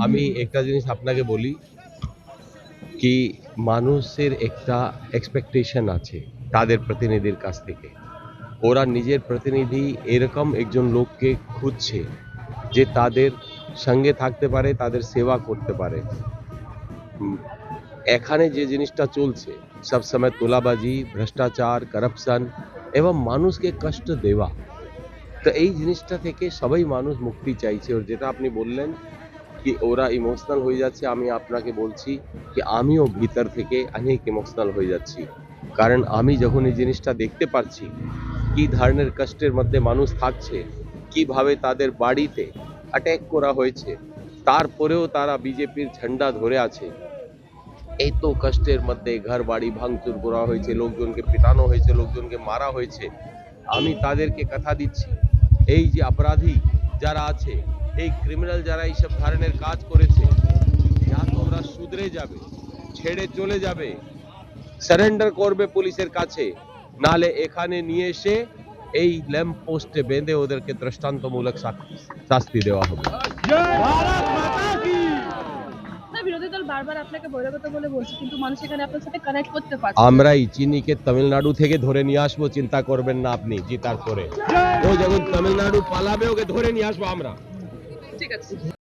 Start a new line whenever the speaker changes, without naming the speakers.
আমি একটা জিনিস আপনাকে বলি কি মানুষের একটা এক্সপেকটেশন আছে তাদের প্রতিনিধির কাছ থেকে। ওরা নিজের প্রতিনিধি এরকম একজন লোককে খুঁজছে যে তাদের সঙ্গে থাকতে পারে, তাদের সেবা করতে পারে। এখানে যে জিনিসটা চলছে সবসময় তোলাবাজি, ভ্রষ্টাচার, করাপশন এবং মানুষকে কষ্ট দেওয়া, তো এই জিনিসটা থেকে সবাই মানুষ মুক্তি চাইছে। আর যেটা আপনি বললেন কি ওরা ইমোশনাল হয়ে যাচ্ছে, আমি আপনাকে বলছি কি আমিও ভিতর থেকে অনেক ইমোশনাল হয়ে যাচ্ছি। কারণ আমি যখন এই জিনিসটা দেখতে পাচ্ছি কি ধরনের কষ্টের মধ্যে মানুষ থাকছে, কিভাবে তাদের বাড়িতে অ্যাটাক করা হয়েছে, তারপরেও তারা বিজেপির ঝান্ডা ধরে আছে। এই তো কষ্টের মধ্যে ঘর বাড়ি ভাঙচুর করা হয়েছে, লোকজনকে পিটানো হয়েছে, লোকজনকে মারা হয়েছে। আমি তাদেরকে কথা দিচ্ছি এই যে অপরাধী যারা আছে, এই ক্রিমিনাল যারা এইসব ধরনের কাজ করেছে, যা তোমরা শুধরে যাবে, ছেড়ে চলে যাবে, সারেন্ডার করবে পুলিশের কাছে, নালে এখানে নিয়ে এসে এই ল্যাম্প পোস্টে বেঁধে ওদেরকে দৃষ্টান্তমূলক শাস্তি দেওয়া হবে।
বিরোধী দল বারবার আপনাকে বহিরাগত বলে বলছে, কিন্তু মানুষ এখানে আপনার সাথে কানেক্ট করতে পারছে।
আমরাই চিনিকে তামিলনাড়ু থেকে ধরে নিয়ে আসবো, চিন্তা করবেন না আপনি জিতার পরে। ও যখন তামিলনাড়ু পালাবে ওকে ধরে নিয়ে আসবো আমরা।
ঠিক আছে।